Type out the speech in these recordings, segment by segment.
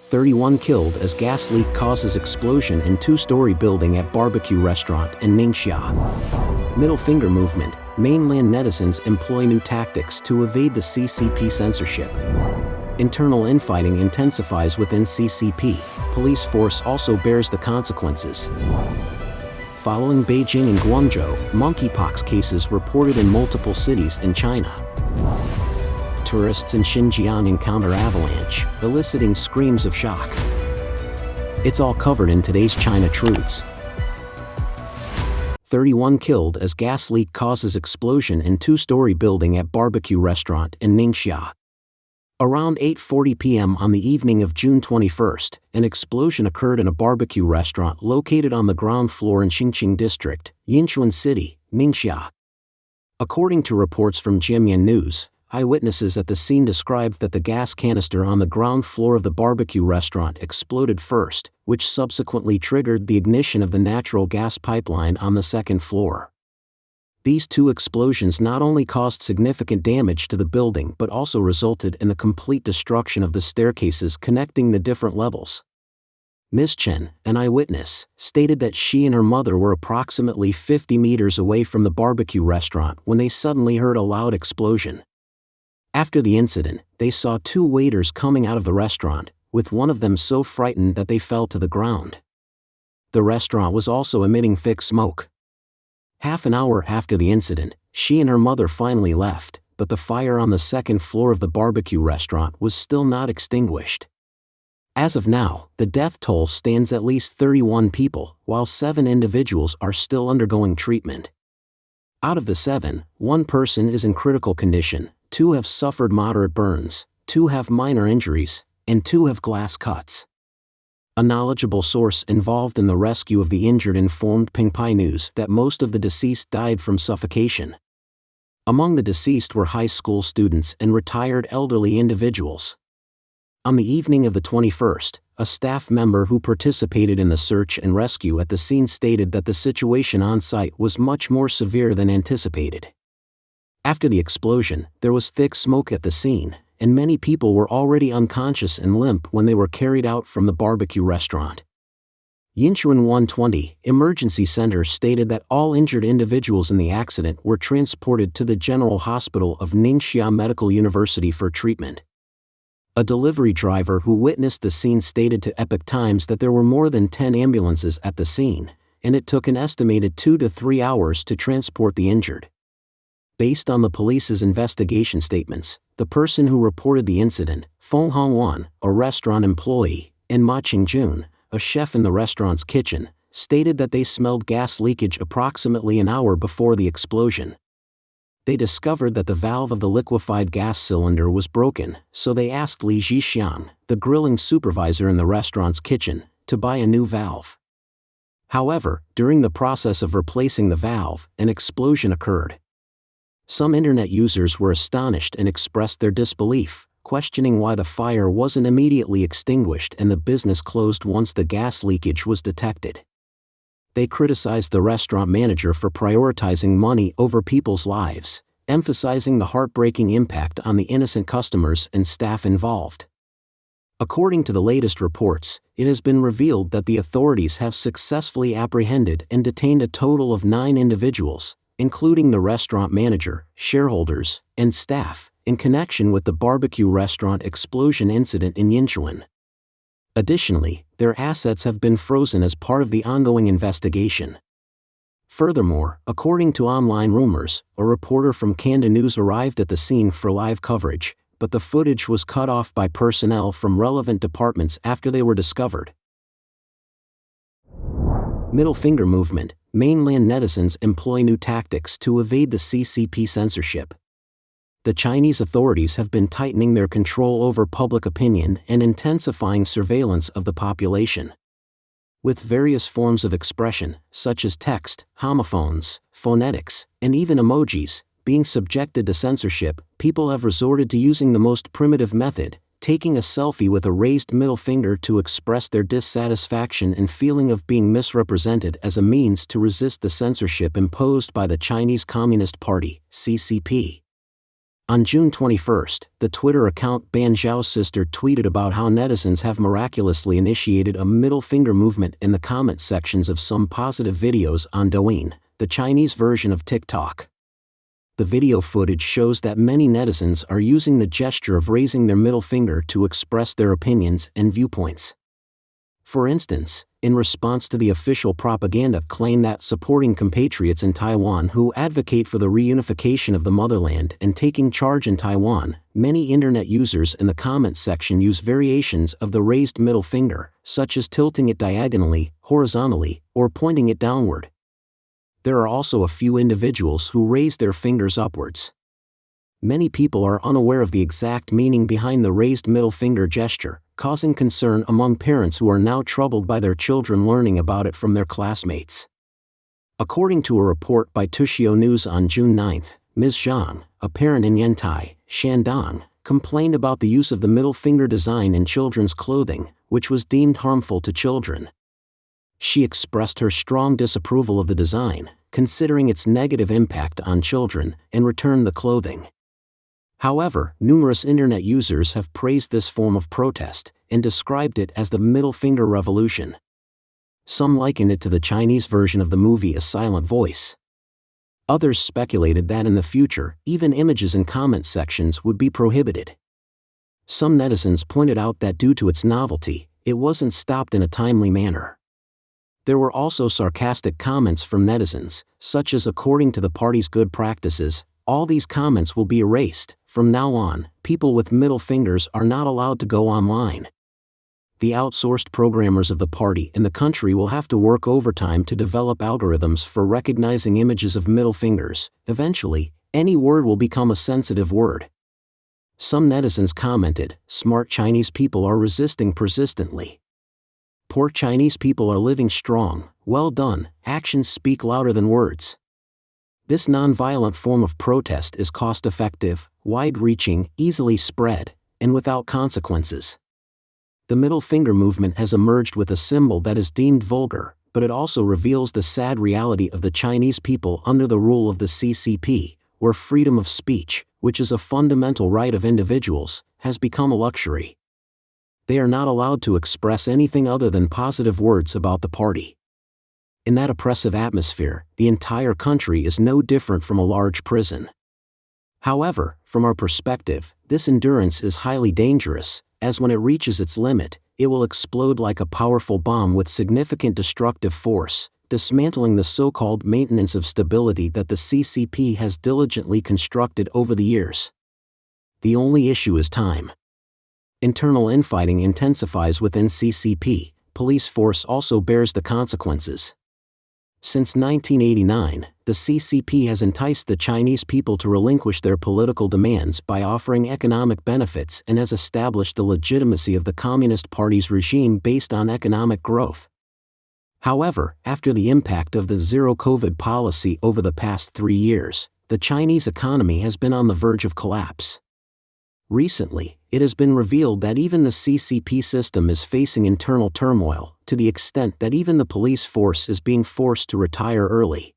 31 killed as gas leak causes explosion in two-story building at BBQ Restaurant in Ningxia. Middle finger movement. Mainland netizens employ new tactics to evade the CCP censorship. Internal infighting intensifies within CCP. Police force also bears the consequences. Following Beijing and Guangzhou, monkeypox cases reported in multiple cities in China. Tourists in Xinjiang encounter avalanche, eliciting screams of shock. It's all covered in today's China Truths. 31 killed as gas leak causes explosion in two-story building at BBQ Restaurant in Ningxia. Around 8:40 p.m. on the evening of June 21st, an explosion occurred in a barbecue restaurant located on the ground floor in Xinqing District, Yinchuan City, Ningxia. According to reports from Jiemian News, eyewitnesses at the scene described that the gas canister on the ground floor of the barbecue restaurant exploded first, which subsequently triggered the ignition of the natural gas pipeline on the second floor. These two explosions not only caused significant damage to the building but also resulted in the complete destruction of the staircases connecting the different levels. Ms. Chen, an eyewitness, stated that she and her mother were approximately 50 meters away from the barbecue restaurant when they suddenly heard a loud explosion. After the incident, they saw two waiters coming out of the restaurant, with one of them so frightened that they fell to the ground. The restaurant was also emitting thick smoke. Half an hour after the incident, she and her mother finally left, but the fire on the second floor of the barbecue restaurant was still not extinguished. As of now, the death toll stands at least 31 people, while 7 individuals are still undergoing treatment. Out of the 7, 1 person is in critical condition, 2 have suffered moderate burns, 2 have minor injuries, and 2 have glass cuts. A knowledgeable source involved in the rescue of the injured informed Pingpai News that most of the deceased died from suffocation. Among the deceased were high school students and retired elderly individuals. On the evening of the 21st, a staff member who participated in the search and rescue at the scene stated that the situation on site was much more severe than anticipated. After the explosion, there was thick smoke at the scene, and many people were already unconscious and limp when they were carried out from the barbecue restaurant. Yinchuan 120 Emergency Center stated that all injured individuals in the accident were transported to the General Hospital of Ningxia Medical University for treatment. A delivery driver who witnessed the scene stated to Epoch Times that there were more than 10 ambulances at the scene, and it took an estimated 2 to 3 hours to transport the injured. Based on the police's investigation statements, the person who reported the incident, Feng Hongwan, a restaurant employee, and Ma Qingjun, a chef in the restaurant's kitchen, stated that they smelled gas leakage approximately an hour before the explosion. They discovered that the valve of the liquefied gas cylinder was broken, so they asked Li Zhixiang, the grilling supervisor in the restaurant's kitchen, to buy a new valve. However, during the process of replacing the valve, an explosion occurred. Some internet users were astonished and expressed their disbelief, questioning why the fire wasn't immediately extinguished and the business closed once the gas leakage was detected. They criticized the restaurant manager for prioritizing money over people's lives, emphasizing the heartbreaking impact on the innocent customers and staff involved. According to the latest reports, it has been revealed that the authorities have successfully apprehended and detained a total of 9 individuals, including the restaurant manager, shareholders, and staff, in connection with the barbecue restaurant explosion incident in Yinchuan. Additionally, their assets have been frozen as part of the ongoing investigation. Furthermore, according to online rumors, a reporter from Kanda News arrived at the scene for live coverage, but the footage was cut off by personnel from relevant departments after they were discovered. Middle finger movement. Mainland netizens employ new tactics to evade the CCP censorship. The Chinese authorities have been tightening their control over public opinion and intensifying surveillance of the population. With various forms of expression, such as text, homophones, phonetics, and even emojis, being subjected to censorship, people have resorted to using the most primitive method, taking a selfie with a raised middle finger to express their dissatisfaction and feeling of being misrepresented as a means to resist the censorship imposed by the Chinese Communist Party, CCP. On June 21, the Twitter account Ban Zhao's sister tweeted about how netizens have miraculously initiated a middle finger movement in the comment sections of some positive videos on Douyin, the Chinese version of TikTok. The video footage shows that many netizens are using the gesture of raising their middle finger to express their opinions and viewpoints. For instance, in response to the official propaganda claim that supporting compatriots in Taiwan who advocate for the reunification of the motherland and taking charge in Taiwan, many internet users in the comments section use variations of the raised middle finger, such as tilting it diagonally, horizontally, or pointing it downward. There are also a few individuals who raise their fingers upwards. Many people are unaware of the exact meaning behind the raised middle finger gesture, causing concern among parents who are now troubled by their children learning about it from their classmates. According to a report by Tushio News on June 9, Ms. Zhang, a parent in Yantai, Shandong, complained about the use of the middle finger design in children's clothing, which was deemed harmful to children. She expressed her strong disapproval of the design, considering its negative impact on children, and returned the clothing. However, numerous internet users have praised this form of protest and described it as the middle finger revolution. Some likened it to the Chinese version of the movie A Silent Voice. Others speculated that in the future, even images in comment sections would be prohibited. Some netizens pointed out that due to its novelty, it wasn't stopped in a timely manner. There were also sarcastic comments from netizens, such as according to the party's good practices, all these comments will be erased. From now on, people with middle fingers are not allowed to go online. The outsourced programmers of the party in the country will have to work overtime to develop algorithms for recognizing images of middle fingers. Eventually, any word will become a sensitive word. Some netizens commented, "Smart Chinese people are resisting persistently. Poor Chinese people are living strong, well done, actions speak louder than words." This non-violent form of protest is cost-effective, wide-reaching, easily spread, and without consequences. The middle finger movement has emerged with a symbol that is deemed vulgar, but it also reveals the sad reality of the Chinese people under the rule of the CCP, where freedom of speech, which is a fundamental right of individuals, has become a luxury. They are not allowed to express anything other than positive words about the party. In that oppressive atmosphere, the entire country is no different from a large prison. However, from our perspective, this endurance is highly dangerous, as when it reaches its limit, it will explode like a powerful bomb with significant destructive force, dismantling the so-called maintenance of stability that the CCP has diligently constructed over the years. The only issue is time. Internal infighting intensifies within CCP, police force also bears the consequences. Since 1989, the CCP has enticed the Chinese people to relinquish their political demands by offering economic benefits and has established the legitimacy of the Communist Party's regime based on economic growth. However, after the impact of the zero-COVID policy over the past 3 years, the Chinese economy has been on the verge of collapse. Recently, it has been revealed that even the CCP system is facing internal turmoil, to the extent that even the police force is being forced to retire early.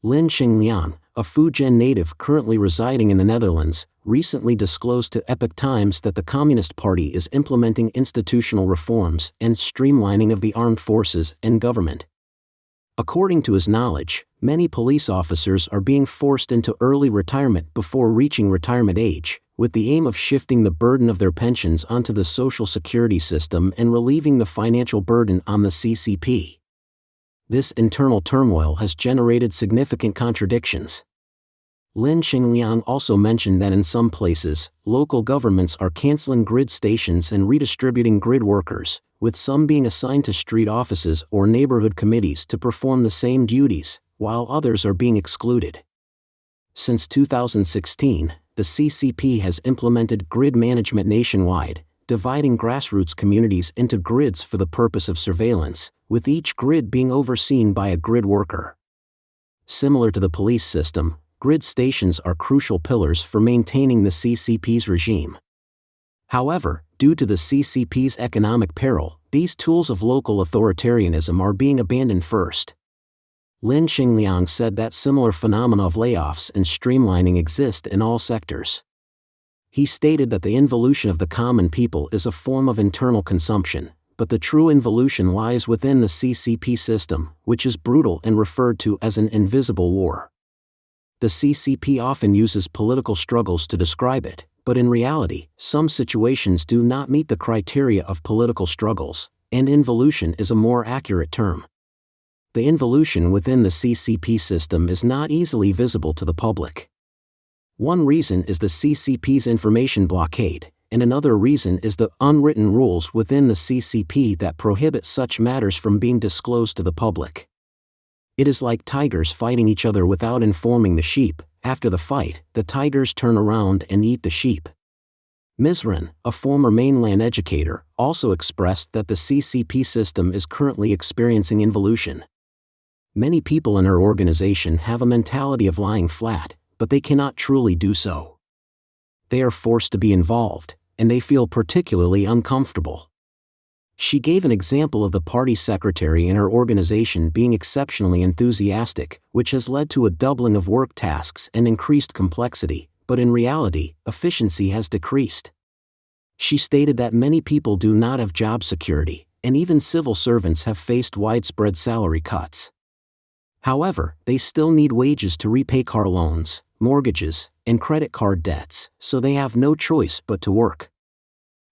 Lin Xingliang, a Fujian native currently residing in the Netherlands, recently disclosed to Epoch Times that the Communist Party is implementing institutional reforms and streamlining of the armed forces and government. According to his knowledge, many police officers are being forced into early retirement before reaching retirement age, with the aim of shifting the burden of their pensions onto the social security system and relieving the financial burden on the CCP. This internal turmoil has generated significant contradictions. Lin Xingliang also mentioned that in some places, local governments are canceling grid stations and redistributing grid workers, with some being assigned to street offices or neighborhood committees to perform the same duties, while others are being excluded. Since 2016, the CCP has implemented grid management nationwide, dividing grassroots communities into grids for the purpose of surveillance, with each grid being overseen by a grid worker. Similar to the police system, grid stations are crucial pillars for maintaining the CCP's regime. However, due to the CCP's economic peril, these tools of local authoritarianism are being abandoned first. Lin Xingliang said that similar phenomena of layoffs and streamlining exist in all sectors. He stated that the involution of the common people is a form of internal consumption, but the true involution lies within the CCP system, which is brutal and referred to as an invisible war. The CCP often uses political struggles to describe it, but in reality, some situations do not meet the criteria of political struggles, and involution is a more accurate term. The involution within the CCP system is not easily visible to the public. One reason is the CCP's information blockade, and another reason is the unwritten rules within the CCP that prohibit such matters from being disclosed to the public. It is like tigers fighting each other without informing the sheep. After the fight, the tigers turn around and eat the sheep. Ms. Ren, a former Mainland educator, also expressed that the CCP system is currently experiencing involution. Many people in her organization have a mentality of lying flat, but they cannot truly do so. They are forced to be involved, and they feel particularly uncomfortable. She gave an example of the party secretary in her organization being exceptionally enthusiastic, which has led to a doubling of work tasks and increased complexity, but in reality, efficiency has decreased. She stated that many people do not have job security, and even civil servants have faced widespread salary cuts. However, they still need wages to repay car loans, mortgages, and credit card debts, so they have no choice but to work.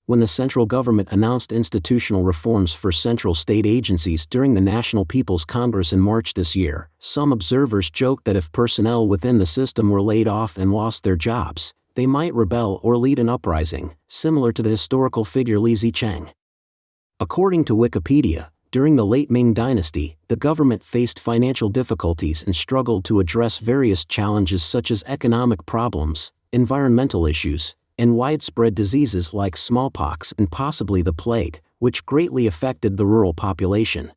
When the central government announced institutional reforms for central state agencies during the National People's Congress in March this year, some observers joked that if personnel within the system were laid off and lost their jobs, they might rebel or lead an uprising, similar to the historical figure Li Zicheng. According to Wikipedia, during the late Ming Dynasty, the government faced financial difficulties and struggled to address various challenges such as economic problems, environmental issues, and widespread diseases like smallpox and possibly the plague, which greatly affected the rural population.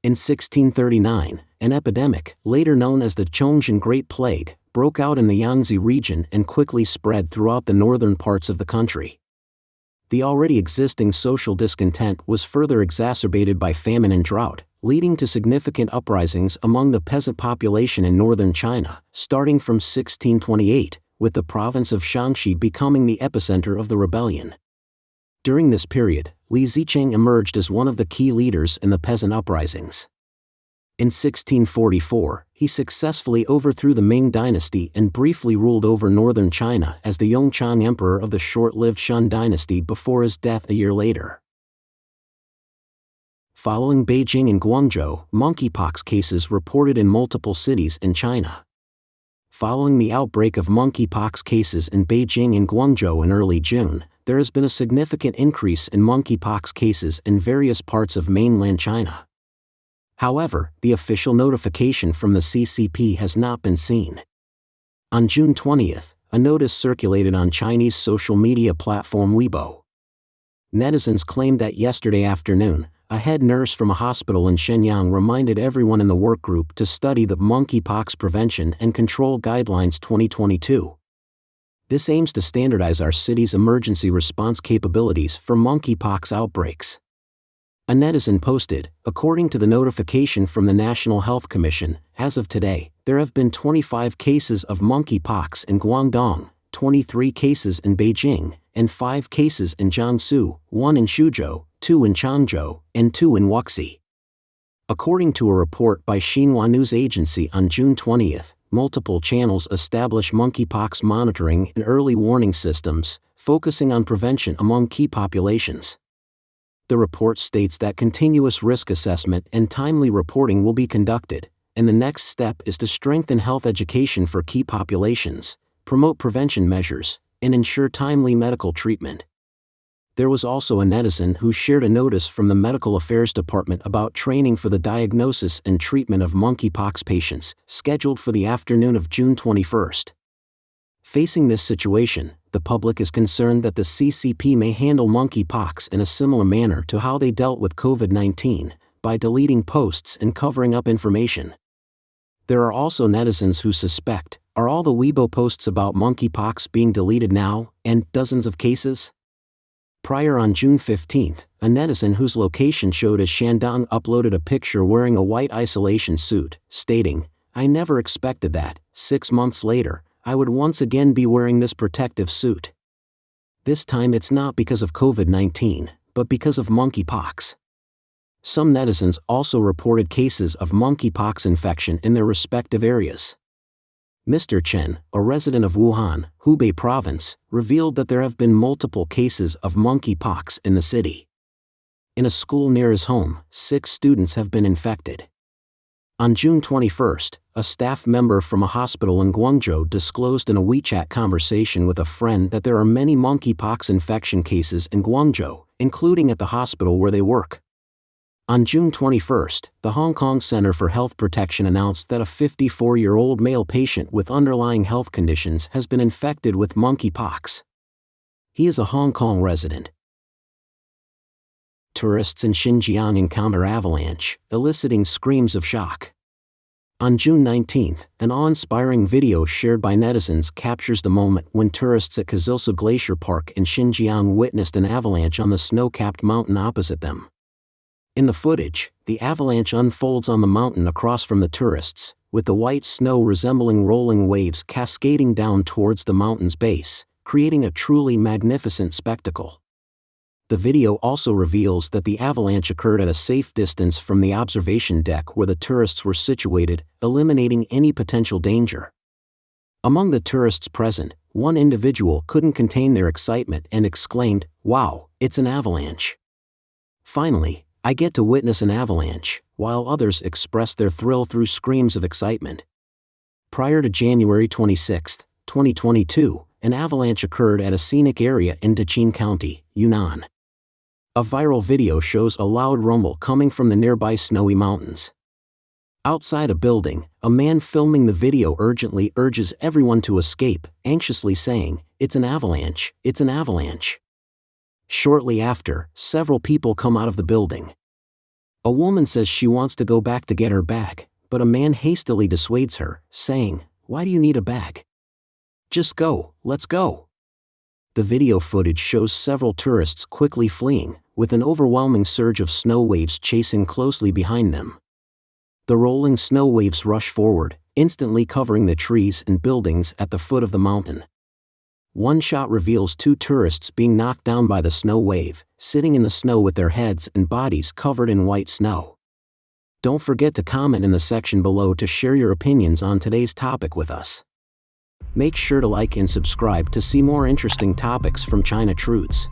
In 1639, an epidemic, later known as the Chongqing Great Plague, broke out in the Yangtze region and quickly spread throughout the northern parts of the country. The already existing social discontent was further exacerbated by famine and drought, leading to significant uprisings among the peasant population in northern China, starting from 1628, with the province of Shaanxi becoming the epicenter of the rebellion. During this period, Li Zicheng emerged as one of the key leaders in the peasant uprisings. In 1644, he successfully overthrew the Ming dynasty and briefly ruled over northern China as the Yongchang emperor of the short-lived Shun dynasty before his death a year later. Following Beijing and Guangzhou, monkeypox cases reported in multiple cities in China. Following the outbreak of monkeypox cases in Beijing and Guangzhou in early June, there has been a significant increase in monkeypox cases in various parts of mainland China. However, the official notification from the CCP has not been seen. On June 20th, a notice circulated on Chinese social media platform Weibo. Netizens claimed that yesterday afternoon, a head nurse from a hospital in Shenyang reminded everyone in the workgroup to study the Monkeypox Prevention and Control Guidelines 2022. This aims to standardize our city's emergency response capabilities for monkeypox outbreaks. A netizen posted, according to the notification from the National Health Commission, as of today, there have been 25 cases of monkeypox in Guangdong, 23 cases in Beijing, and 5 cases in Jiangsu, 1 in Suzhou, 2 in Changzhou, and 2 in Wuxi. According to a report by Xinhua News Agency on June 20th, multiple channels establish monkeypox monitoring and early warning systems, focusing on prevention among key populations. The report states that continuous risk assessment and timely reporting will be conducted, and the next step is to strengthen health education for key populations, promote prevention measures, and ensure timely medical treatment. There was also a netizen who shared a notice from the Medical Affairs Department about training for the diagnosis and treatment of monkeypox patients, scheduled for the afternoon of June 21st. Facing this situation, the public is concerned that the CCP may handle monkeypox in a similar manner to how they dealt with COVID-19, by deleting posts and covering up information. There are also netizens who suspect, are all the Weibo posts about monkeypox being deleted now, and dozens of cases? Prior on June 15, a netizen whose location showed as Shandong uploaded a picture wearing a white isolation suit, stating, "I never expected that, 6 months later, I would once again be wearing this protective suit. This time it's not because of COVID-19, but because of monkeypox." Some netizens also reported cases of monkeypox infection in their respective areas. Mr. Chen, a resident of Wuhan, Hubei province, revealed that there have been multiple cases of monkeypox in the city. In a school near his home, 6 students have been infected. On June 21, a staff member from a hospital in Guangzhou disclosed in a WeChat conversation with a friend that there are many monkeypox infection cases in Guangzhou, including at the hospital where they work. On June 21, the Hong Kong Center for Health Protection announced that a 54-year-old male patient with underlying health conditions has been infected with monkeypox. He is a Hong Kong resident. Tourists in Xinjiang encounter avalanche, eliciting screams of shock. On June 19, an awe-inspiring video shared by netizens captures the moment when tourists at Kazilsa Glacier Park in Xinjiang witnessed an avalanche on the snow-capped mountain opposite them. In the footage, the avalanche unfolds on the mountain across from the tourists, with the white snow resembling rolling waves cascading down towards the mountain's base, creating a truly magnificent spectacle. The video also reveals that the avalanche occurred at a safe distance from the observation deck where the tourists were situated, eliminating any potential danger. Among the tourists present, one individual couldn't contain their excitement and exclaimed, "Wow, it's an avalanche. Finally, I get to witness an avalanche," while others expressed their thrill through screams of excitement. Prior to January 26, 2022, an avalanche occurred at a scenic area in Daqing County, Yunnan. A viral video shows a loud rumble coming from the nearby snowy mountains. Outside a building, a man filming the video urgently urges everyone to escape, anxiously saying, "It's an avalanche, it's an avalanche." Shortly after, several people come out of the building. A woman says she wants to go back to get her bag, but a man hastily dissuades her, saying, "Why do you need a bag? Just go, let's go." The video footage shows several tourists quickly fleeing, with an overwhelming surge of snow waves chasing closely behind them. The rolling snow waves rush forward, instantly covering the trees and buildings at the foot of the mountain. One shot reveals 2 tourists being knocked down by the snow wave, sitting in the snow with their heads and bodies covered in white snow. Don't forget to comment in the section below to share your opinions on today's topic with us. Make sure to like and subscribe to see more interesting topics from China Truths.